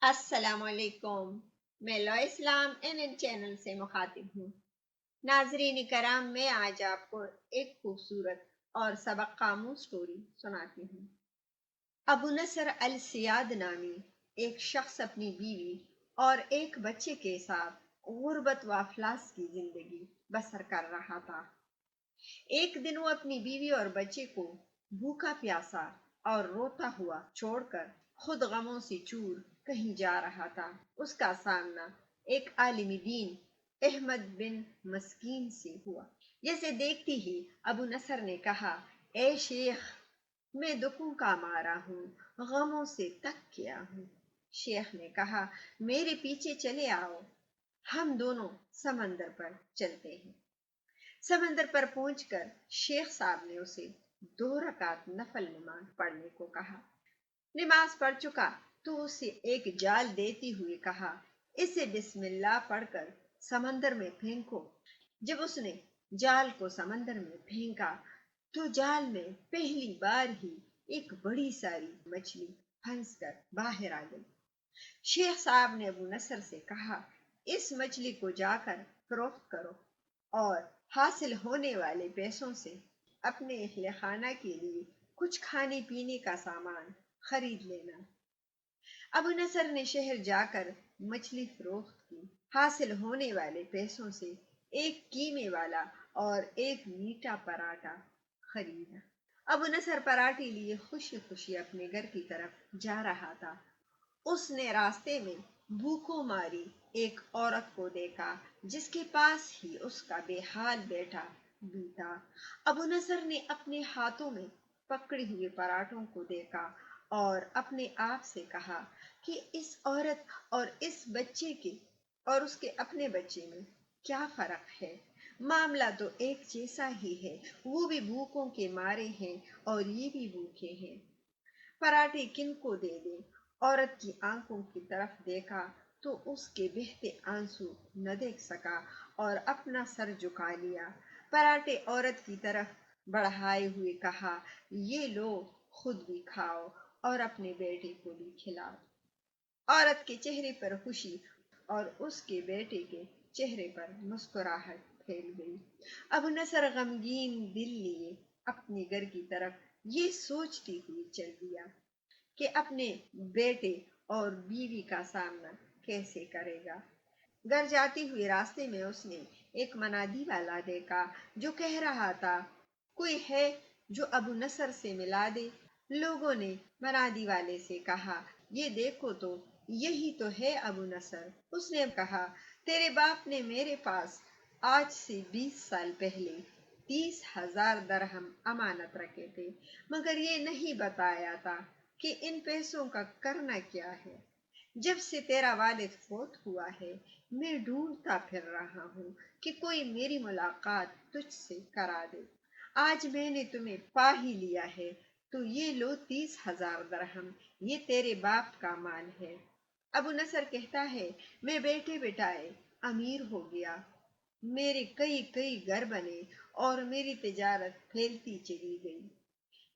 السلام علیکم، میں لو اسلام این چینل سے مخاطب ہوں۔ ناظرین کرام، میں آج آپ کو ایک خوبصورت اور سبق آموز سٹوری سناتی ہوں۔ ابو نصر السیاد نامی ایک شخص اپنی بیوی اور ایک بچے کے ساتھ غربت و افلاس کی زندگی بسر کر رہا تھا۔ ایک دن وہ اپنی بیوی اور بچے کو بھوکا پیاسا اور روتا ہوا چھوڑ کر خود غموں سے چور کہیں جا رہا تھا۔ اس کا سامنا ایک عالم دین احمد بن مسکین سے ہوا۔ جیسے دیکھتی ہی ابو نصر نے کہا، اے شیخ، میں دکھوں کا مارا ہوں، غموں سے تک کیا ہوں۔ شیخ نے کہا، میرے پیچھے چلے آؤ، ہم دونوں سمندر پر چلتے ہیں۔ سمندر پر پہنچ کر شیخ صاحب نے اسے 2 رکعت نفل نماز پڑھنے کو کہا۔ نماز پڑھ چکا تو اسے ایک جال دیتی ہوئے کہا، اسے بسم اللہ پڑھ کر سمندر میں پھینکو۔ جب اس نے جال کو سمندر میں پھینکا تو جال میں پہلی بار ہی ایک بڑی ساری مچھلی پھنس کر باہر آ گئی۔ شیخ صاحب نے ابو نصر سے کہا، اس مچھلی کو جا کر فروخت کرو اور حاصل ہونے والے پیسوں سے اپنے اہل خانہ کے لیے کچھ کھانے پینے کا سامان خرید لینا۔ ابو نصر نے شہر جا کر مچھلی فروخت کی۔ حاصل ہونے والے پیسوں سے ایک قیمے والا اور ایک میٹھا پراٹھا خریدا۔ ابو نصر پراٹھے لیے خوشی خوشی اپنے گھر کی طرف جا رہا تھا۔ اس نے راستے میں بھوکوں ماری ایک عورت کو دیکھا جس کے پاس ہی اس کا بے حال بیٹا بھی تھا۔ ابو نصر نے اپنے ہاتھوں میں پکڑے ہوئے پراٹھوں کو دیکھا اور اپنے آپ سے کہا کہ اس عورت اور اس بچے کے اور اس کے اپنے بچے میں کیا فرق ہے؟ معاملہ تو ایک جیسا ہی ہے، وہ بھی بھوکوں کے مارے ہیں اور یہ بھی بھوکے ہیں۔ پراٹھے کن کو دے دیں؟ عورت کی آنکھوں کی طرف دیکھا تو اس کے بہتے آنسو نہ دیکھ سکا اور اپنا سر جھکا لیا۔ پراٹھے عورت کی طرف بڑھائے ہوئے کہا، یہ لو، خود بھی کھاؤ اور اپنے بیٹے کو بھی کھلاؤ۔ عورت کے چہرے پر خوشی اور اس کے بیٹے کے چہرے پر مسکراہٹ پھیل گئی۔ ابو نصر غمگین دل لیے اپنے گھر کی طرف یہ سوچتی ہوئی چل دیا کہ اپنے بیٹے اور بیوی کا سامنا کیسے کرے گا۔ گھر جاتے ہوئے راستے میں اس نے ایک منادی والا دیکھا جو کہہ رہا تھا، کوئی ہے جو ابو نصر سے ملا دے؟ لوگوں نے منادی والے سے کہا، یہ دیکھو تو، یہی تو ہے ابو نصر۔ اس نے کہا، تیرے باپ نے میرے پاس آج سے 20 سال پہلے 30,000 درہم امانت رکھے تھے، مگر یہ نہیں بتایا تھا کہ ان پیسوں کا کرنا کیا ہے۔ جب سے تیرا والد فوت ہوا ہے میں ڈھونڈتا پھر رہا ہوں کہ کوئی میری ملاقات تجھ سے کرا دے۔ آج میں نے تمہیں پا ہی لیا ہے تو یہ لو 30,000 درہم، یہ تیرے باپ کا مال ہے۔ ابو نصر کہتا ہے، میں بیٹھے بٹھائے امیر ہو گیا، میرے کئی گھر بنے اور میری تجارت پھیلتی چلی گئی۔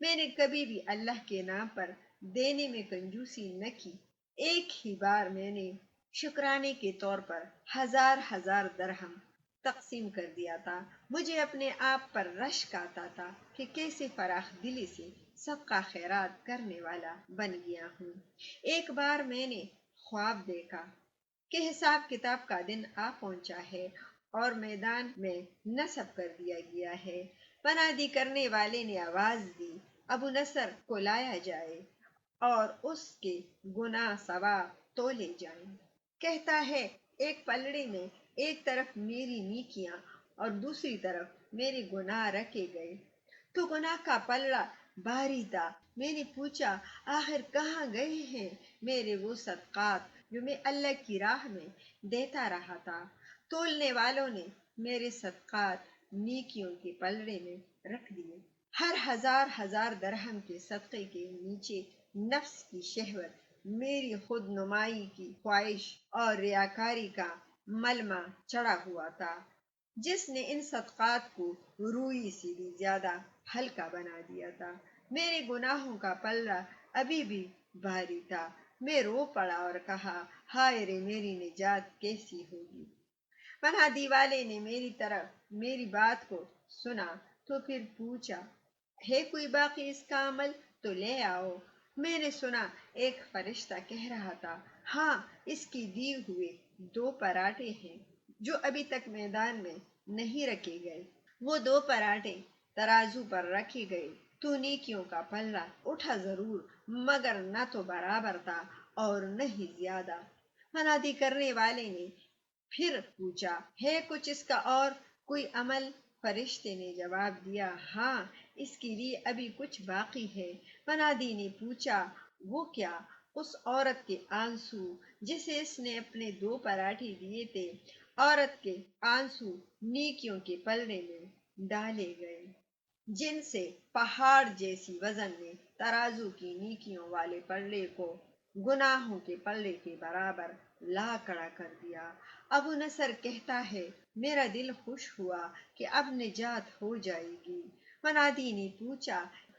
میں نے کبھی بھی اللہ کے نام پر دینے میں کنجوسی نہ کی۔ ایک ہی بار میں نے شکرانے کے طور پر 1000 درہم تقسیم کر دیا تھا۔ مجھے اپنے آپ پر رشک آتا تھا کہ کیسے فراخ دلی سے صدقہ خیرات کرنے والا بن گیا ہوں۔ ایک بار میں نے خواب دیکھا کہ حساب کتاب کا دن آ پہنچا ہے اور میدان میں نصب کر دیا گیا ہے۔ منادی کرنے والے نے آواز دی، ابو نصر کو لایا جائے اور اس کے گناہ ثواب تولے جائیں۔ کہتا ہے، ایک پلڑے میں ایک طرف میری نیکیاں اور دوسری طرف میرے گناہ رکھے گئے تو گناہ کا پلڑا بھاری تھا۔ میں نے پوچھا، آخر کہاں گئے ہیں میرے وہ صدقات جو میں اللہ کی راہ میں دیتا رہا تھا؟ تولنے والوں نے میرے صدقات نیکیوں کے پلڑے میں رکھ دیے۔ ہر 1000 درہم کے صدقے کے نیچے نفس کی شہوت، میری خود نمائی کی خواہش اور ریاکاری کا ملمہ چڑھا ہوا تھا، جس نے ان صدقات کو روئی سے بھی زیادہ ہلکا بنا دیا تھا۔ میرے گناہوں کا پلڑا ابھی بھی بھاری تھا۔ میں رو پڑا اور کہا، ہائے رے میری نجات کیسی ہوگی۔ منادی والے نے میری بات کو سنا تو پھر پوچھا، ہے کوئی باقی اس کا عمل؟ تو لے آؤ۔ میں نے سنا ایک فرشتہ کہہ رہا تھا، ہاں اس کی دی ہوئے 2 پراٹھے ہیں جو ابھی تک میدان میں نہیں رکھے گئے۔ وہ 2 پراٹھے ترازو پر رکھے گئے تو نیکیوں کا پلہ اٹھا ضرور، مگر نہ تو برابر تھا اور نہ ہی زیادہ۔ منادی کرنے والے نے پھر پوچھا، ہے کچھ اس کا اور کوئی عمل؟ فرشتے نے جواب دیا، ہاں اس کے لیے ابھی کچھ باقی ہے۔ منادی نے پوچھا، وہ کیا؟ اس عورت کے آنسو جسے اس نے اپنے 2 پراٹھے دیے تھے۔ عورت کے آنسو نیکیوں کے پلڑے میں ڈالے گئے، جن سے پہاڑ جیسی وزن نے ترازو کی نیکیوں والے پلڑے کو گناہوں کے پلڑے کے برابر لا کھڑا کر دیا۔ ابو نصر کہتا ہے، میرا دل خوش ہوا کہ اب نجات ہو جائے گی۔ منادی نے پوچھا،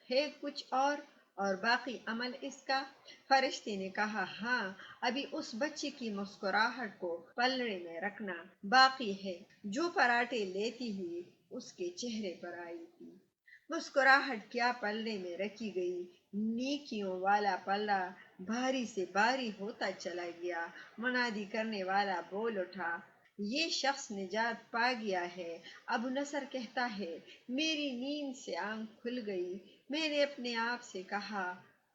ہے کچھ اور باقی عمل اس کا؟ فرشتے نے کہا، ہاں ابھی اس بچے کی مسکراہٹ کو پلڑے میں رکھنا باقی ہے جو پراٹھے لیتی ہوئی اس کے چہرے پر آئی تھی۔ مسکراہٹ کیا پلڑے میں رکھی گئی، نیکیوں والا پلڑا بھاری سے بھاری ہوتا چلا گیا۔ منادی کرنے والا بول اٹھا، یہ شخص نجات پا گیا ہے۔ ابو نصر کہتا ہے، میری نیند سے آنکھ کھل گئی۔ میں نے اپنے آپ سے کہا،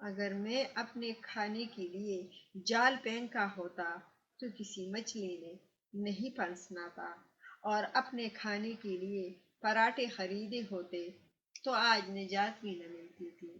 اگر میں اپنے کھانے کے لیے جال پھینکا ہوتا تو کسی مچھلی نے نہیں پھنسنا تھا، اور اپنے کھانے کے لیے پراٹھے خریدے ہوتے تو آج نجات بھی نہ ملتی تھی۔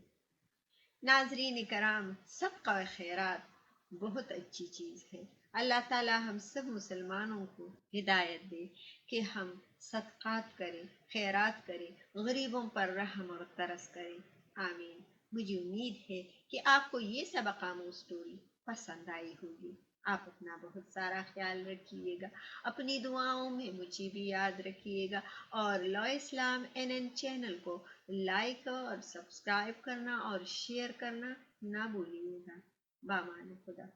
ناظرین کرام، صدقہ خیرات بہت اچھی چیز ہے۔ اللہ تعالی ہم سب مسلمانوں کو ہدایت دے کہ ہم صدقات کریں، خیرات کریں، غریبوں پر رحم اور ترس کریں۔ آمین۔ مجھے امید ہے کہ آپ کو یہ سبق آموز اسٹوری پسند آئی ہوگی۔ آپ اپنا بہت سارا خیال رکھیے گا، اپنی دعاؤں میں مجھے بھی یاد رکھیے گا، اور لا اسلام NN چینل کو لائک اور سبسکرائب کرنا اور شیئر کرنا نہ بھولیے گا۔ بامان خدا۔